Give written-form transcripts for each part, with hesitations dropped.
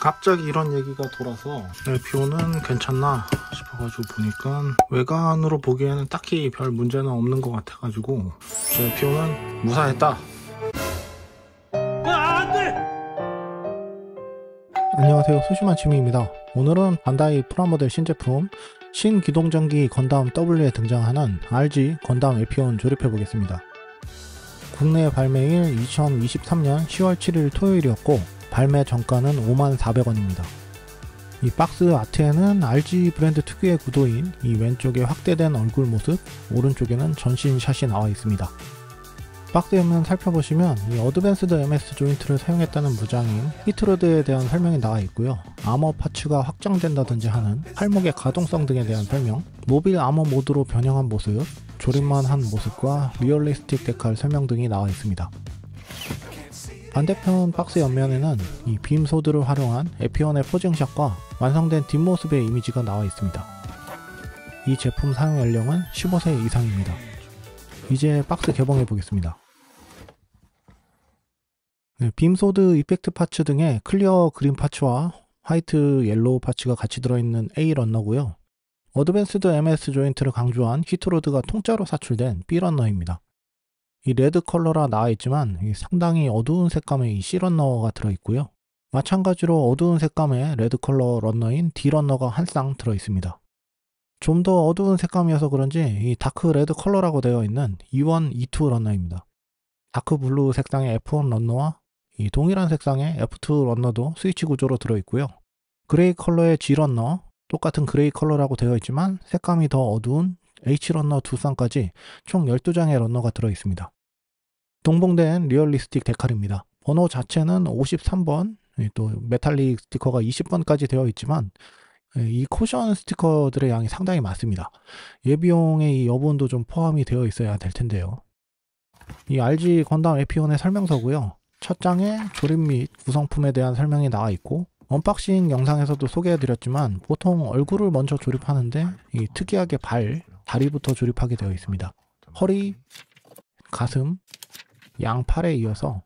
갑자기 이런 얘기가 돌아서 에피온은 괜찮나 싶어가지고 보니까 외관으로 보기에는 딱히 별 문제는 없는 것 같아가지고 에피온은 무사했다. 안녕하세요, 소심한 취미입니다. 오늘은 반다이 프라모델 신제품 신기동전기 건담 W에 등장하는 RG 건담 에피온 조립해보겠습니다. 국내 발매일 2023년 10월 7일 토요일이었고 발매 정가는 54,000원입니다. 이 박스 아트에는 RG 브랜드 특유의 구도인 이 왼쪽에 확대된 얼굴 모습, 오른쪽에는 전신샷이 나와 있습니다. 박스 옆면 살펴보시면 이 어드밴스드 MS 조인트를 사용했다는 무장인 히트로드에 대한 설명이 나와 있고요. 아머 파츠가 확장된다든지 하는 팔목의 가동성 등에 대한 설명, 모빌 아머 모드로 변형한 모습, 조립만 한 모습과 리얼리스틱 데칼 설명 등이 나와 있습니다. 반대편 박스 옆면에는 이 빔 소드를 활용한 에피온의 포징샷과 완성된 뒷모습의 이미지가 나와 있습니다. 이 제품 사용 연령은 15세 이상입니다. 이제 박스 개봉해 보겠습니다. 빔소드 이펙트 파츠 등의 클리어 그린 파츠와 화이트 옐로우 파츠가 같이 들어있는 A 런너고요. 어드밴스드 MS 조인트를 강조한 히트로드가 통짜로 사출된 B 런너입니다. 이 레드 컬러라 나와있지만 상당히 어두운 색감의 이 C 런너가 들어있고요. 마찬가지로 어두운 색감의 레드 컬러 런너인 D 런너가 한 쌍 들어있습니다. 좀 더 어두운 색감이어서 그런지 이 다크 레드 컬러라고 되어 있는 E1, E2 런너입니다. 다크 블루 색상의 F1 런너와 이 동일한 색상의 F2 런너도 스위치 구조로 들어있고요. 그레이 컬러의 G 런너, 똑같은 그레이 컬러라고 되어 있지만 색감이 더 어두운 H 런너 두 쌍까지 총 12장의 런너가 들어있습니다. 동봉된 리얼리스틱 데칼입니다. 번호 자체는 53번, 또 메탈릭 스티커가 20번까지 되어 있지만 이 쿠션 스티커들의 양이 상당히 많습니다. 예비용의 이 여분도 좀 포함이 되어 있어야 될 텐데요. 이 RG 건담 에피온의 설명서고요. 첫 장에 조립 및 구성품에 대한 설명이 나와 있고, 언박싱 영상에서도 소개해드렸지만 보통 얼굴을 먼저 조립하는데 이 특이하게 다리부터 조립하게 되어 있습니다. 허리, 가슴, 양팔에 이어서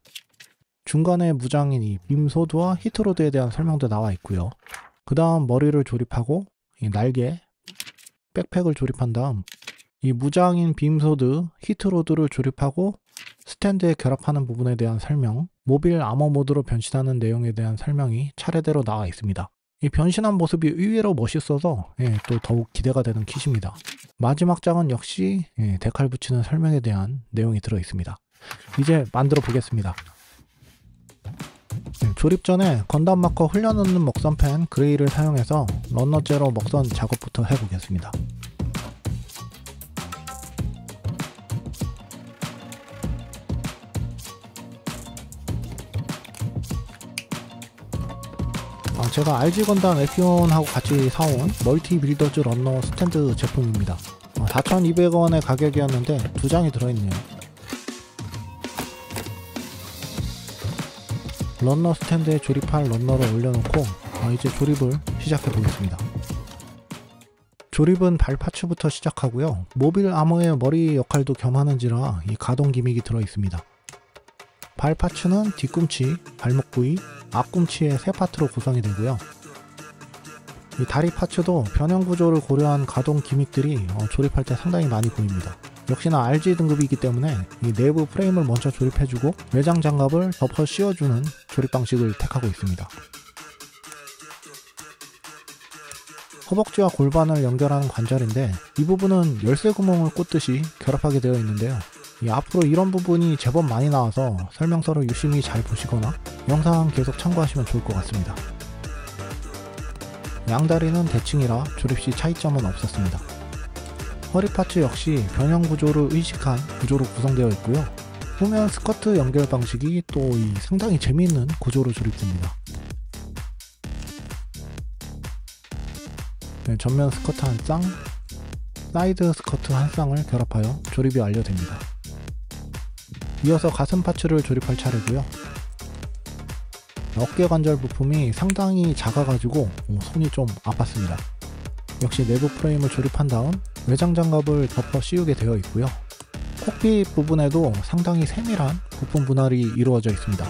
중간에 무장인 이 빔소드와 히트로드에 대한 설명도 나와 있고요. 그 다음 머리를 조립하고 이 날개, 백팩을 조립한 다음 이 무장인 빔소드, 히트로드를 조립하고 스탠드에 결합하는 부분에 대한 설명, 모빌 아머 모드로 변신하는 내용에 대한 설명이 차례대로 나와 있습니다. 이 변신한 모습이 의외로 멋있어서 또 더욱 기대가 되는 kit입니다. 마지막 장은 역시 데칼 붙이는 설명에 대한 내용이 들어 있습니다. 이제 만들어 보겠습니다. 조립 전에 건담 마커 흘려놓는 먹선펜 그레이를 사용해서 런너째로 먹선 작업부터 해보겠습니다. 제가 RG 건담 에피온하고 같이 사온 멀티 빌더즈 런너 스탠드 제품입니다. 4,200원의 가격이었는데 2장이 들어있네요. 런너 스탠드에 조립할 런너를 올려놓고 이제 조립을 시작해 보겠습니다. 조립은 발 파츠부터 시작하고요. 모빌 아머의 머리 역할도 겸하는지라 이 가동 기믹이 들어있습니다. 발 파츠는 뒤꿈치, 발목 부위, 앞꿈치의 세 파트로 구성이 되고요. 이 다리 파츠도 변형 구조를 고려한 가동 기믹들이 조립할 때 상당히 많이 보입니다. 역시나 RG 등급이기 때문에 이 내부 프레임을 먼저 조립해주고 외장 장갑을 덮어 씌워주는 조립 방식을 택하고 있습니다. 허벅지와 골반을 연결하는 관절인데 이 부분은 열쇠 구멍을 꽂듯이 결합하게 되어 있는데요. 앞으로 이런 부분이 제법 많이 나와서 설명서를 유심히 잘 보시거나 영상 계속 참고하시면 좋을 것 같습니다. 양다리는 대칭이라 조립 시 차이점은 없었습니다. 허리 파츠 역시 변형 구조를 의식한 구조로 구성되어 있고요. 후면 스커트 연결 방식이 또 상당히 재미있는 구조로 조립됩니다. 전면 스커트 한 쌍, 사이드 스커트 한 쌍을 결합하여 조립이 완료됩니다. 이어서 가슴 파츠를 조립할 차례고요. 어깨 관절 부품이 상당히 작아가지고 손이 좀 아팠습니다. 역시 내부 프레임을 조립한 다음 외장 장갑을 덮어 씌우게 되어 있고요. 콕핏 부분에도 상당히 세밀한 부품 분할이 이루어져 있습니다.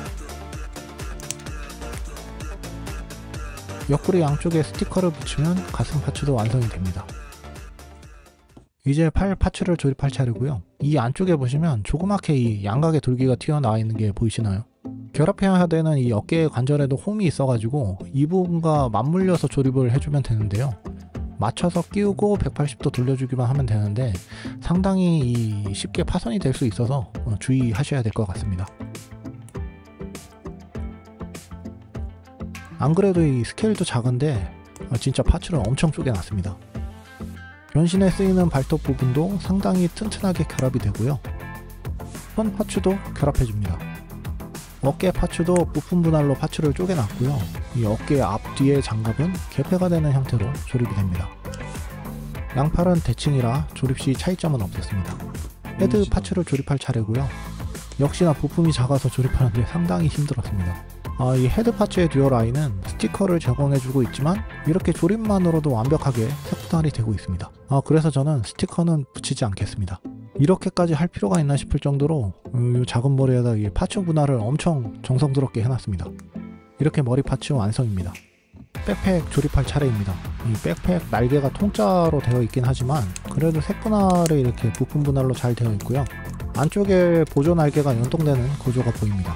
옆구리 양쪽에 스티커를 붙이면 가슴 파츠도 완성이 됩니다. 이제 팔 파츠를 조립할 차례고요. 이 안쪽에 보시면 조그맣게 이 양각의 돌기가 튀어나와 있는 게 보이시나요? 결합해야 되는 이 어깨 관절에도 홈이 있어가지고 이 부분과 맞물려서 조립을 해주면 되는데요. 맞춰서 끼우고 180도 돌려주기만 하면 되는데 상당히 쉽게 파손이 될 수 있어서 주의하셔야 될 것 같습니다. 안 그래도 이 스케일도 작은데 진짜 파츠를 엄청 쪼개놨습니다. 변신에 쓰이는 발톱 부분도 상당히 튼튼하게 결합이 되고요. 손 파츠도 결합해줍니다. 어깨 파츠도 부품 분할로 파츠를 쪼개놨고요. 이 어깨 앞뒤의 장갑은 개폐가 되는 형태로 조립이 됩니다. 양팔은 대칭이라 조립 시 차이점은 없었습니다. 헤드 파츠를 조립할 차례고요. 역시나 부품이 작아서 조립하는데 상당히 힘들었습니다. 이 헤드 파츠의 듀얼 아이는 스티커를 제공해주고 있지만 이렇게 조립만으로도 완벽하게 색분할이 되고 있습니다. 그래서 저는 스티커는 붙이지 않겠습니다. 이렇게까지 할 필요가 있나 싶을 정도로 이 작은 머리에다 이 파츠 분할을 엄청 정성스럽게 해놨습니다. 이렇게 머리 파츠 완성입니다. 백팩 조립할 차례입니다. 이 백팩 날개가 통짜로 되어 있긴 하지만 그래도 색분할이 이렇게 부품 분할로 잘 되어 있고요. 안쪽에 보조 날개가 연동되는 구조가 보입니다.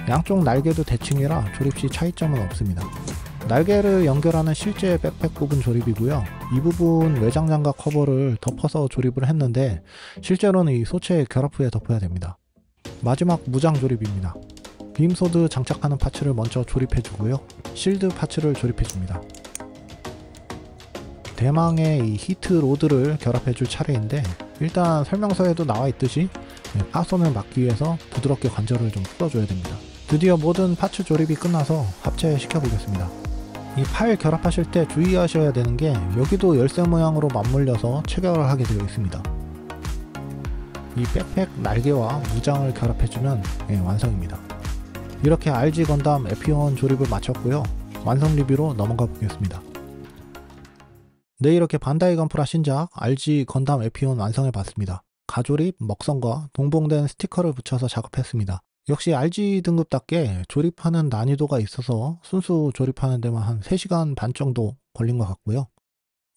양쪽 날개도 대칭이라 조립 시 차이점은 없습니다. 날개를 연결하는 실제 백팩 부분 조립이고요. 이 부분 외장 장갑 커버를 덮어서 조립을 했는데 실제로는 이 소체 결합 후에 덮어야 됩니다. 마지막 무장 조립입니다. 빔소드 장착하는 파츠를 먼저 조립해주고요. 실드 파츠를 조립해줍니다. 대망의 이 히트 로드를 결합해줄 차례인데 일단 설명서에도 나와있듯이 파손을 막기 위해서 부드럽게 관절을 좀 풀어줘야 됩니다. 드디어 모든 파츠 조립이 끝나서 합체시켜 보겠습니다. 이 팔 결합하실 때 주의하셔야 되는 게 여기도 열쇠 모양으로 맞물려서 체결을 하게 되어 있습니다. 이 백팩 날개와 무장을 결합해주면 완성입니다. 이렇게 RG 건담 에피온 조립을 마쳤고요. 완성 리뷰로 넘어가 보겠습니다. 네, 이렇게 반다이 건프라 신작 RG 건담 에피온 완성해 봤습니다. 가조립, 먹선과 동봉된 스티커를 붙여서 작업했습니다. 역시 RG 등급답게 조립하는 난이도가 있어서 순수 조립하는 데만 한 3시간 반 정도 걸린 것 같고요.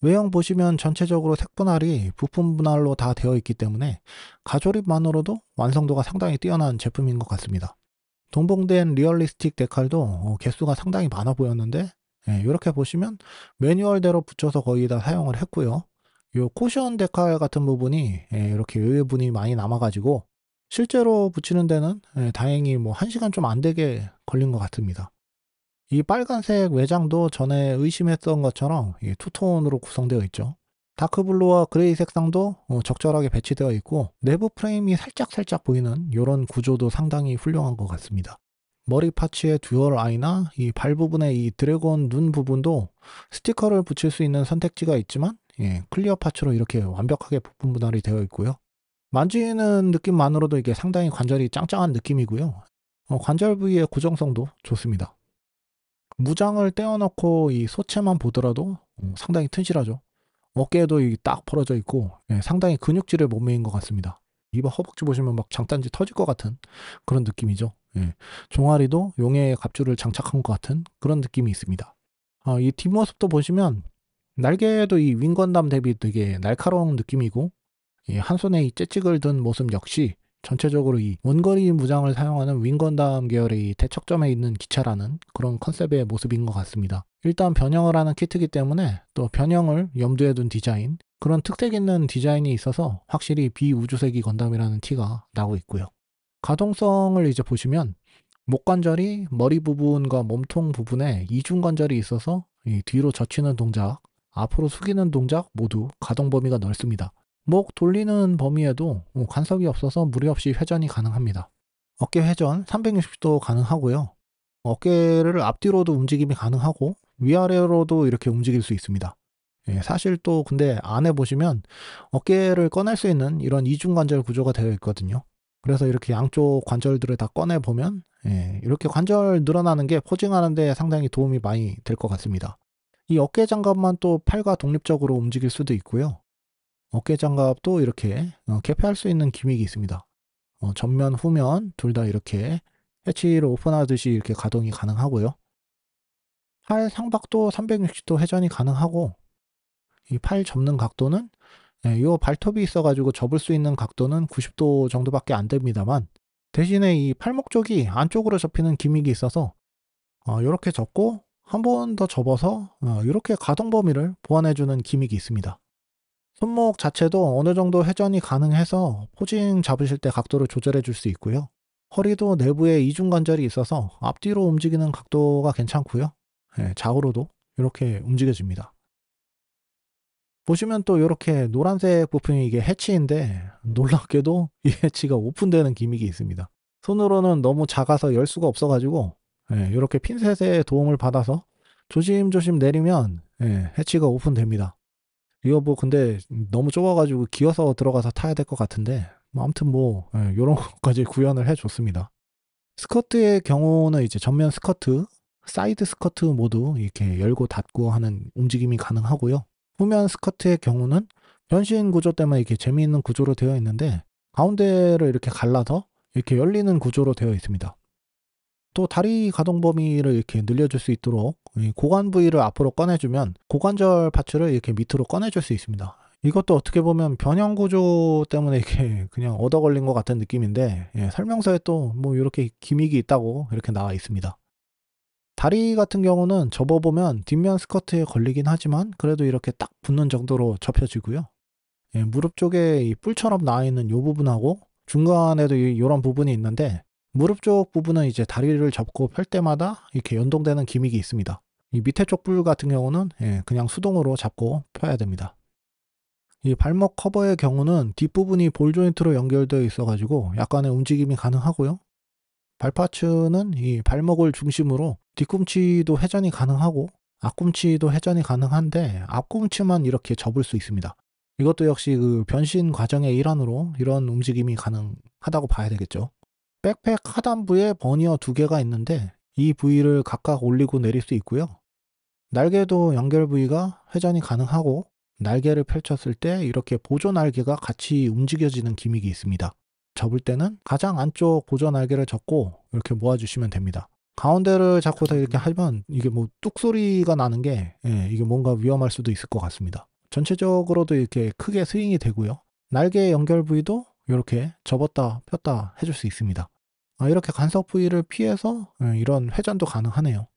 외형 보시면 전체적으로 색분할이 부품 분할로 다 되어 있기 때문에 가조립만으로도 완성도가 상당히 뛰어난 제품인 것 같습니다. 동봉된 리얼리스틱 데칼도 개수가 상당히 많아 보였는데 이렇게 보시면 매뉴얼대로 붙여서 거의 다 사용을 했고요. 요 쿠션 데칼 같은 부분이 이렇게 외부분이 많이 남아가지고 실제로 붙이는 데는 다행히 1시간 좀 안 되게 걸린 것 같습니다. 이 빨간색 외장도 전에 의심했던 것처럼 투톤으로 구성되어 있죠. 다크블루와 그레이 색상도 적절하게 배치되어 있고 내부 프레임이 살짝 보이는 이런 구조도 상당히 훌륭한 것 같습니다. 머리 파츠의 듀얼 아이나 이 발 부분의 이 드래곤 눈 부분도 스티커를 붙일 수 있는 선택지가 있지만 클리어 파츠로 이렇게 완벽하게 부품 분할이 되어 있고요. 만지는 느낌만으로도 이게 상당히 관절이 짱짱한 느낌이고요. 관절 부위의 고정성도 좋습니다. 무장을 떼어놓고 이 소체만 보더라도 상당히 튼실하죠. 어깨에도 딱 벌어져 있고 상당히 근육질의 몸매인 것 같습니다. 이봐 허벅지 보시면 막 장단지 터질 것 같은 그런 느낌이죠. 종아리도 용의 갑주를 장착한 것 같은 그런 느낌이 있습니다. 이 뒷모습도 보시면 날개도 이 윙건담 대비 되게 날카로운 느낌이고 한 손에 이 채찍을 든 모습 역시 전체적으로 이 원거리 무장을 사용하는 윙건담 계열의 대척점에 있는 기차라는 그런 컨셉의 모습인 것 같습니다. 일단 변형을 하는 키트이기 때문에 또 변형을 염두에 둔 디자인, 그런 특색 있는 디자인이 있어서 확실히 비우주세기 건담이라는 티가 나고 있고요. 가동성을 이제 보시면 목관절이 머리 부분과 몸통 부분에 이중관절이 있어서 뒤로 젖히는 동작, 앞으로 숙이는 동작 모두 가동 범위가 넓습니다. 목 돌리는 범위에도 간섭이 없어서 무리 없이 회전이 가능합니다. 어깨 회전 360도 가능하고요. 어깨를 앞뒤로도 움직임이 가능하고 위아래로도 이렇게 움직일 수 있습니다. 사실 또 근데 안에 보시면 어깨를 꺼낼 수 있는 이런 이중관절 구조가 되어 있거든요. 그래서 이렇게 양쪽 관절들을 다 꺼내 보면 이렇게 관절 늘어나는 게 포징하는 데 상당히 도움이 많이 될 것 같습니다. 이 어깨 장갑만 또 팔과 독립적으로 움직일 수도 있고요. 어깨 장갑도 이렇게 개폐할 수 있는 기믹이 있습니다. 전면, 후면 둘 다 이렇게 해치를 오픈하듯이 이렇게 가동이 가능하고요. 팔 상박도 360도 회전이 가능하고, 이 팔 접는 각도는 이 발톱이 있어가지고 접을 수 있는 각도는 90도 정도밖에 안 됩니다만, 대신에 이 팔목 쪽이 안쪽으로 접히는 기믹이 있어서 이렇게 접고 한 번 더 접어서 이렇게 가동 범위를 보완해주는 기믹이 있습니다. 손목 자체도 어느 정도 회전이 가능해서 포징 잡으실 때 각도를 조절해 줄 수 있고요. 허리도 내부에 이중관절이 있어서 앞뒤로 움직이는 각도가 괜찮고요. 좌우로도 이렇게 움직여집니다. 보시면 또 이렇게 노란색 부품이 이게 해치인데, 놀랍게도 이 해치가 오픈되는 기믹이 있습니다. 손으로는 너무 작아서 열 수가 없어가지고 이렇게 핀셋의 도움을 받아서 조심조심 내리면 해치가 오픈됩니다. 이거 뭐 근데 너무 좁아가지고 기어서 들어가서 타야 될 것 같은데, 아무튼 뭐 이런 것까지 구현을 해줬습니다. 스커트의 경우는 이제 전면 스커트, 사이드 스커트 모두 이렇게 열고 닫고 하는 움직임이 가능하고요. 후면 스커트의 경우는 변신 구조 때문에 이렇게 재미있는 구조로 되어 있는데, 가운데를 이렇게 갈라서 이렇게 열리는 구조로 되어 있습니다. 또 다리 가동 범위를 이렇게 늘려줄 수 있도록 이 고관 부위를 앞으로 꺼내주면 고관절 파츠를 이렇게 밑으로 꺼내줄 수 있습니다. 이것도 어떻게 보면 변형 구조 때문에 이렇게 그냥 얻어 걸린 것 같은 느낌인데, 설명서에 또 뭐 이렇게 기믹이 있다고 이렇게 나와 있습니다. 다리 같은 경우는 접어보면 뒷면 스커트에 걸리긴 하지만 그래도 이렇게 딱 붙는 정도로 접혀지고요. 무릎 쪽에 이 뿔처럼 나와 있는 이 부분하고 중간에도 이런 부분이 있는데, 무릎 쪽 부분은 이제 다리를 접고 펼 때마다 이렇게 연동되는 기믹이 있습니다. 이 밑에 쪽 뿔 같은 경우는 그냥 수동으로 잡고 펴야 됩니다. 이 발목 커버의 경우는 뒷부분이 볼 조인트로 연결되어 있어가지고 약간의 움직임이 가능하고요. 발파츠는 이 발목을 중심으로 뒤꿈치도 회전이 가능하고 앞꿈치도 회전이 가능한데, 앞꿈치만 이렇게 접을 수 있습니다. 이것도 역시 그 변신 과정의 일환으로 이런 움직임이 가능하다고 봐야 되겠죠. 백팩 하단부에 버니어 2개가 있는데, 이 부위를 각각 올리고 내릴 수 있고요. 날개도 연결 부위가 회전이 가능하고, 날개를 펼쳤을 때 이렇게 보조 날개가 같이 움직여지는 기믹이 있습니다. 접을 때는 가장 안쪽 보조 날개를 접고 이렇게 모아주시면 됩니다. 가운데를 잡고서 이렇게 하면 이게 뭐 뚝 소리가 나는 게 이게 뭔가 위험할 수도 있을 것 같습니다. 전체적으로도 이렇게 크게 스윙이 되고요. 날개 연결 부위도 이렇게 접었다 폈다 해줄 수 있습니다. 이렇게 간섭 부위를 피해서 이런 회전도 가능하네요.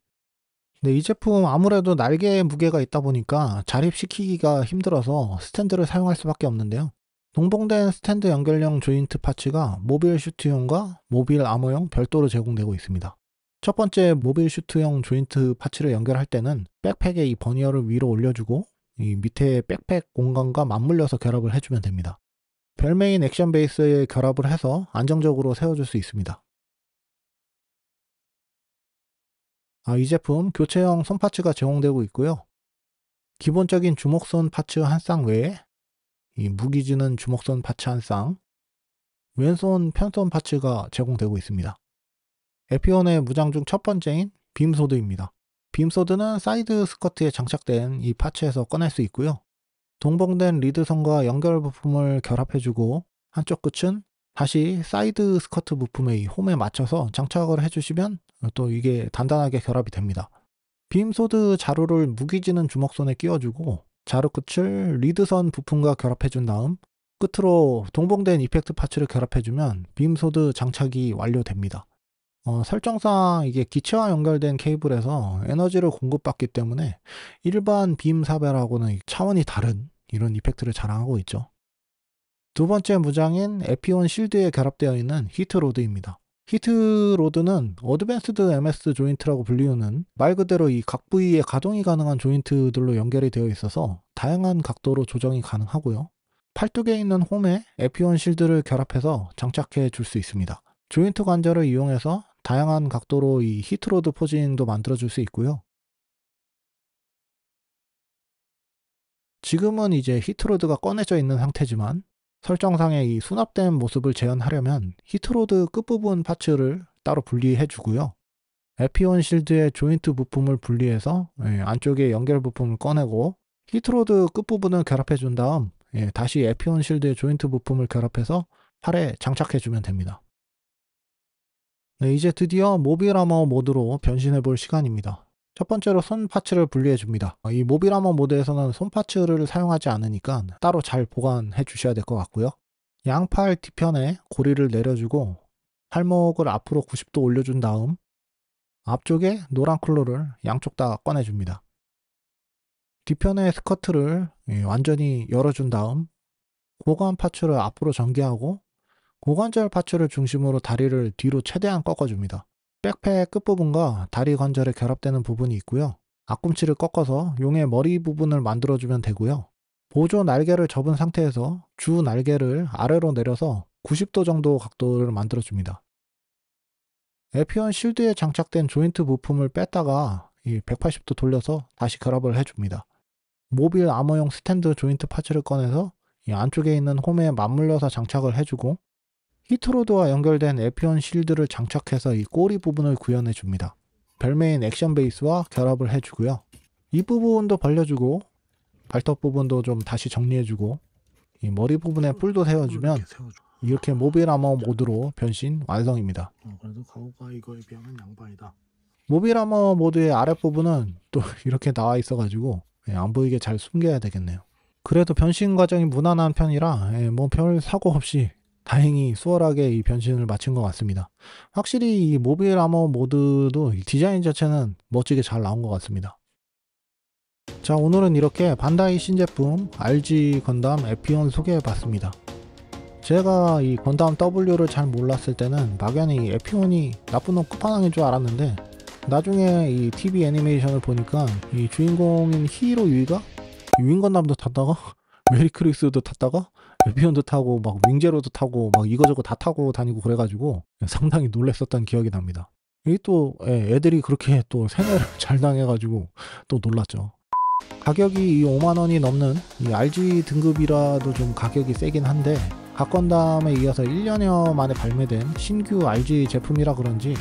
근데 이 제품 아무래도 날개에 무게가 있다 보니까 자립시키기가 힘들어서 스탠드를 사용할 수밖에 없는데요. 동봉된 스탠드 연결용 조인트 파츠가 모빌 슈트용과 모빌 아머용 별도로 제공되고 있습니다. 첫 번째 모빌 슈트용 조인트 파츠를 연결할 때는 백팩의 이 버니어를 위로 올려주고 이 밑에 백팩 공간과 맞물려서 결합을 해주면 됩니다. 벨메인 액션 베이스에 결합을 해서 안정적으로 세워줄 수 있습니다. 이 제품 교체형 손 파츠가 제공되고 있고요. 기본적인 주먹손 파츠 한 쌍 외에 이 무기지는 주먹손 파츠 한 쌍, 왼손 편손 파츠가 제공되고 있습니다. 에피온의 무장 중 첫 번째인 빔소드입니다. 빔소드는 사이드 스커트에 장착된 이 파츠에서 꺼낼 수 있고요. 동봉된 리드선과 연결 부품을 결합해주고, 한쪽 끝은 다시 사이드 스커트 부품의 이 홈에 맞춰서 장착을 해주시면 또 이게 단단하게 결합이 됩니다. 빔소드 자루를 무기지는 주먹손에 끼워주고 자루 끝을 리드선 부품과 결합해준 다음 끝으로 동봉된 이펙트 파츠를 결합해주면 빔소드 장착이 완료됩니다. 설정상 이게 기체와 연결된 케이블에서 에너지를 공급받기 때문에 일반 빔 사벨하고는 차원이 다른 이런 이펙트를 자랑하고 있죠. 두 번째 무장인 에피온 실드에 결합되어 있는 히트로드입니다. 히트로드는 어드밴스드 MS 조인트라고 불리우는 말 그대로 이 각 부위에 가동이 가능한 조인트들로 연결이 되어 있어서 다양한 각도로 조정이 가능하고요. 팔뚝에 있는 홈에 에피온 실드를 결합해서 장착해 줄 수 있습니다. 조인트 관절을 이용해서 다양한 각도로 이 히트로드 포징도 만들어 줄 수 있고요. 지금은 이제 히트로드가 꺼내져 있는 상태지만 설정상의 이 수납된 모습을 재현하려면 히트로드 끝부분 파츠를 따로 분리해 주고요. 에피온 실드의 조인트 부품을 분리해서 안쪽에 연결 부품을 꺼내고 히트로드 끝부분을 결합해 준 다음 다시 에피온 실드의 조인트 부품을 결합해서 팔에 장착해 주면 됩니다. 네, 이제 드디어 모빌 아머 모드로 변신해 볼 시간입니다. 첫 번째로 손 파츠를 분리해 줍니다. 이 모빌 아머 모드에서는 손 파츠를 사용하지 않으니까 따로 잘 보관해 주셔야 될 것 같고요. 양팔 뒤편에 고리를 내려주고 팔목을 앞으로 90도 올려준 다음 앞쪽에 노란 컬러를 양쪽 다 꺼내줍니다. 뒤편의 스커트를 완전히 열어준 다음 고관 파츠를 앞으로 전개하고 고관절 파츠를 중심으로 다리를 뒤로 최대한 꺾어줍니다. 백팩 끝부분과 다리 관절에 결합되는 부분이 있고요. 앞꿈치를 꺾어서 용의 머리 부분을 만들어주면 되고요. 보조 날개를 접은 상태에서 주 날개를 아래로 내려서 90도 정도 각도를 만들어줍니다. 에피온 실드에 장착된 조인트 부품을 뺐다가 180도 돌려서 다시 결합을 해줍니다. 모빌 아머용 스탠드 조인트 파츠를 꺼내서 이 안쪽에 있는 홈에 맞물려서 장착을 해주고 히트로드와 연결된 에피온 실드를 장착해서 이 꼬리 부분을 구현해 줍니다. 별매인 액션 베이스와 결합을 해주고요. 이 부분도 벌려주고 발톱 부분도 좀 다시 정리해주고 이 머리 부분에 뿔도 세워주면 이렇게 모빌 아머 모드로 변신 완성입니다. 그래도 가오가 이거에 비하면 양반이다. 모빌 아머 모드의 아랫부분은 또 이렇게 나와 있어가지고 안 보이게 잘 숨겨야 되겠네요. 그래도 변신 과정이 무난한 편이라 뭐 별 사고 없이 다행히 수월하게 이 변신을 마친 것 같습니다. 확실히 이 모빌 아머 모드도 디자인 자체는 멋지게 잘 나온 것 같습니다. 자, 오늘은 이렇게 반다이 신제품 RG 건담 에피온 소개해봤습니다. 제가 이 건담 W를 잘 몰랐을 때는 막연히 에피온이 나쁜 놈 끝판왕인 줄 알았는데 나중에 이 TV 애니메이션을 보니까 이 주인공인 히이로 유이가 윙 건담도 탔다가 메리크리스도 탔다가 에피온도 타고 막 윙제로도 타고 막 이거저거 다 타고 다니고 그래가지고 상당히 놀랬었던 기억이 납니다. 이게 또 애들이 그렇게 또 세뇌를 잘 당해가지고 또 놀랐죠. 가격이 5만원이 넘는 이 RG 등급이라도 좀 가격이 세긴 한데 각 건담에 이어서 1년여 만에 발매된 신규 RG 제품이라 그런지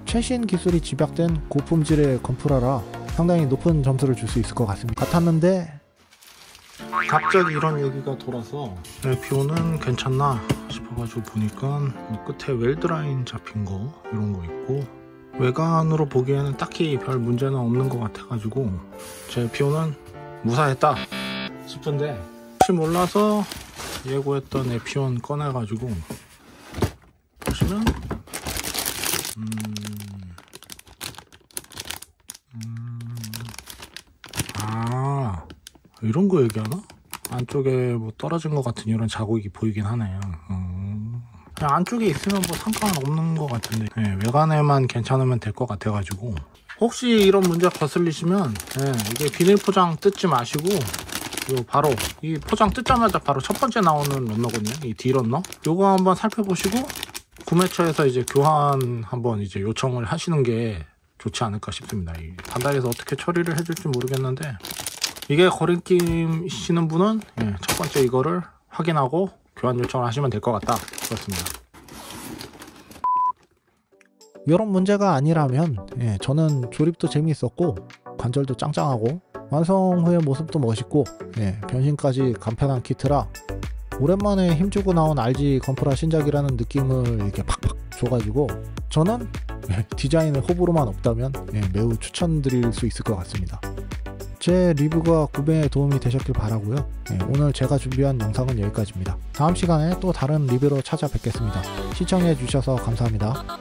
최신 기술이 집약된 고품질의 건프라라 상당히 높은 점수를 줄 수 있을 것 같았는데 갑자기 이런 얘기가 돌아서 에피온은 괜찮나 싶어가지고 보니까 끝에 웰드라인 잡힌 거 이런 거 있고 외관으로 보기에는 딱히 별 문제는 없는 것 같아가지고 제 에피온은 무사했다 싶은데 혹시 몰라서 예고했던 에피온 꺼내가지고 보시면 이런 거 얘기하나? 안쪽에 뭐 떨어진 것 같은 이런 자국이 보이긴 하네요. 그냥 안쪽에 있으면 뭐 상관없는 것 같은데 외관에만 괜찮으면 될 것 같아가지고 혹시 이런 문제 거슬리시면 이게 비닐 포장 뜯지 마시고 바로 이 포장 뜯자마자 바로 첫 번째 나오는 런너거든요. 이 D 런너 요거 한번 살펴보시고 구매처에서 이제 교환 한번 이제 요청을 하시는 게 좋지 않을까 싶습니다. 이 반다이에서 어떻게 처리를 해줄지 모르겠는데 이게 거리낌이시는 분은 첫 번째 이거를 확인하고 교환 요청을 하시면 될 것 같다. 그렇습니다. 이런 문제가 아니라면 저는 조립도 재미있었고 관절도 짱짱하고 완성 후의 모습도 멋있고 변신까지 간편한 키트라 오랜만에 힘주고 나온 RG 건프라 신작이라는 느낌을 이렇게 팍팍 줘가지고 저는 디자인을 호불호만 없다면 매우 추천드릴 수 있을 것 같습니다. 제 리뷰가 구매에 도움이 되셨길 바라고요. 오늘 제가 준비한 영상은 여기까지입니다. 다음 시간에 또 다른 리뷰로 찾아뵙겠습니다. 시청해 주셔서 감사합니다.